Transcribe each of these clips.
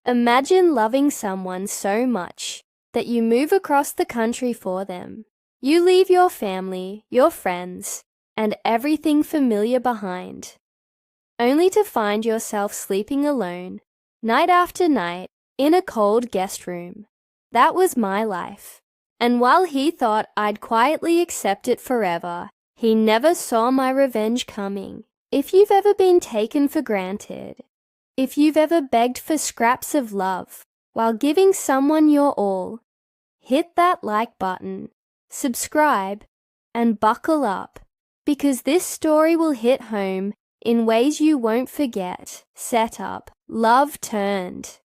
Imagine loving someone so much that you move across the country for them. You leave your family, your friends, and everything familiar behind, only to find yourself sleeping alone, night after night, in a cold guest room. That was my life. And while he thought I'd quietly accept it forever, he never saw my revenge coming. If you've ever been taken for granted, if you've ever begged for scraps of love while giving someone your all, hit that like button, subscribe, and buckle up, because this story will hit home in ways you won't forget. Set up, love turned.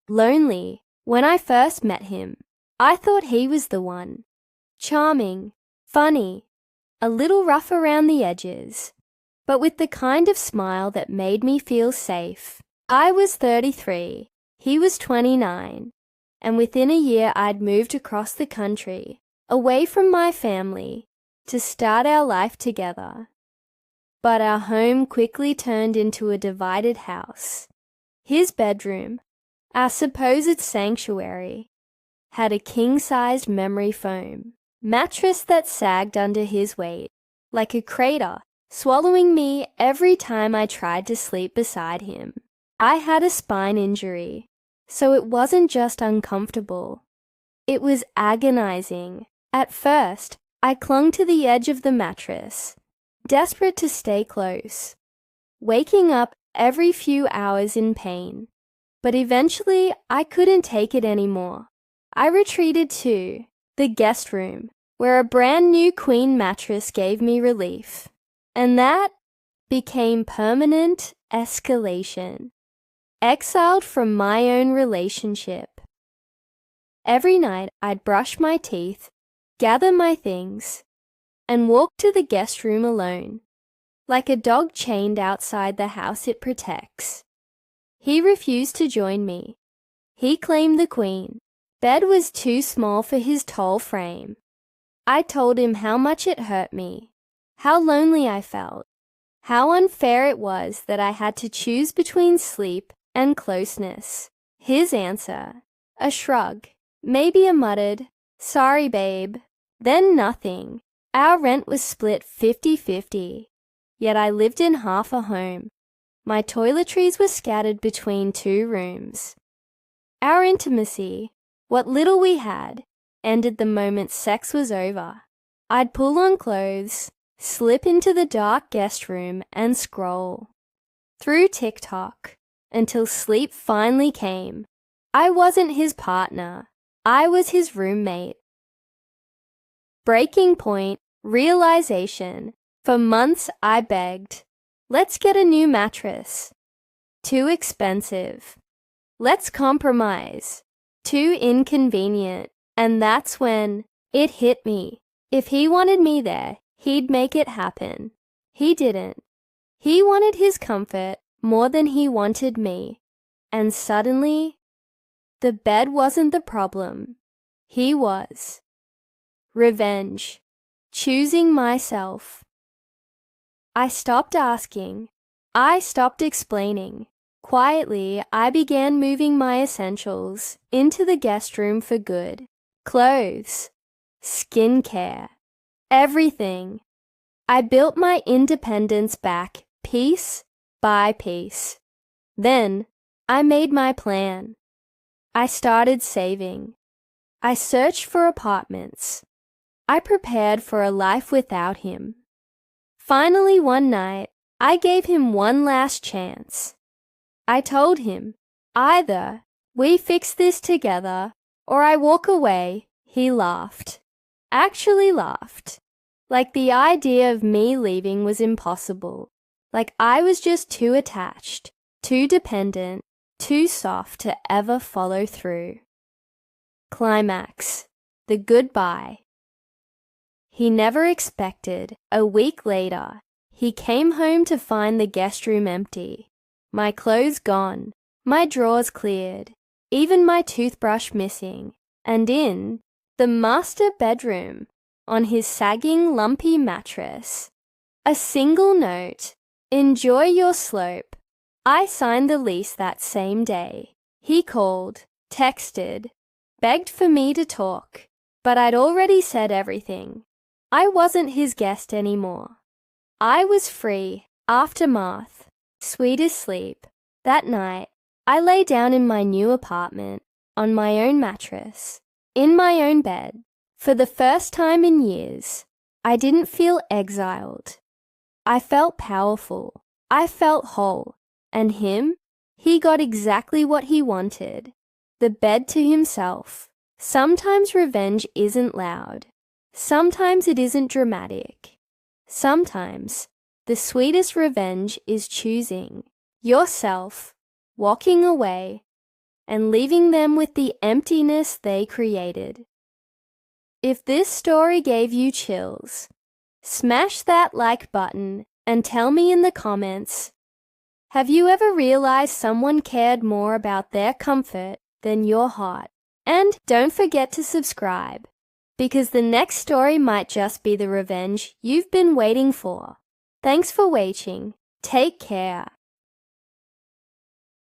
Lonely. When I first met him, I thought he was the one. Charming, funny, a little rough around the edges, but with the kind of smile that made me feel safe. I was 33, he was 29, and within a year I'd moved across the country, away from my family, to start our life together. But our home quickly turned into a divided house. His bedroom, our supposed sanctuary, had a king-sized memory foam mattress that sagged under his weight, like a crater, swallowing me every time I tried to sleep beside him. I had a spine injury, so it wasn't just uncomfortable. It was agonizing. At first, I clung to the edge of the mattress, desperate to stay close, waking up every few hours in pain. But eventually, I couldn't take it anymore. I retreated to the guest room, where a brand new queen mattress gave me relief. And that became permanent escalation. Exiled from my own relationship. Every night, I'd brush my teeth, gather my things, and walk to the guest room alone, like a dog chained outside the house it protects. He refused to join me. He claimed the queen. Bed was too small for his tall frame. I told him how much it hurt me, how lonely I felt, how unfair it was that I had to choose between sleep and closeness. His answer, a shrug, maybe a muttered, "Sorry, babe." Then nothing. Our rent was split 50-50, yet I lived in half a home. My toiletries were scattered between 2 rooms. Our intimacy, what little we had, ended the moment sex was over. I'd pull on clothes, slip into the dark guest room, and scroll through TikTok until sleep finally came. I wasn't his partner. I was his roommate. Breaking point, realization. For months I begged, "Let's get a new mattress." Too expensive. "Let's compromise." Too inconvenient. And that's when it hit me. If he wanted me there, he'd make it happen. He didn't. He wanted his comfort more than he wanted me. And suddenly, the bed wasn't the problem. He was. Revenge. Choosing myself. I stopped asking. I stopped explaining. Quietly, I began moving my essentials into the guest room for good. Clothes, skincare, everything. I built my independence back piece by piece. Then, I made my plan. I started saving. I searched for apartments. I prepared for a life without him. Finally, one night, I gave him one last chance. I told him, either we fix this together or I walk away. He laughed. Actually laughed. Like the idea of me leaving was impossible. Like I was just too attached, too dependent, too soft to ever follow through. Climax. The goodbye. He never expected. A week later, he came home to find the guest room empty. My clothes gone, my drawers cleared, even my toothbrush missing, and in the master bedroom, on his sagging, lumpy mattress, a single note, "Enjoy your slope." I signed the lease that same day. He called, texted, begged for me to talk, but I'd already said everything. I wasn't his guest anymore. I was free. Aftermath. Sweetest sleep. That night, I lay down in my new apartment, on my own mattress, in my own bed. For the first time in years, I didn't feel exiled. I felt powerful. I felt whole. And him? He got exactly what he wanted. The bed to himself. Sometimes revenge isn't loud. Sometimes it isn't dramatic. Sometimes the sweetest revenge is choosing yourself, walking away, and leaving them with the emptiness they created. If this story gave you chills, smash that like button and tell me in the comments, have you ever realized someone cared more about their comfort than your heart? And don't forget to subscribe, because the next story might just be the revenge you've been waiting for. Thanks for watching. Take care.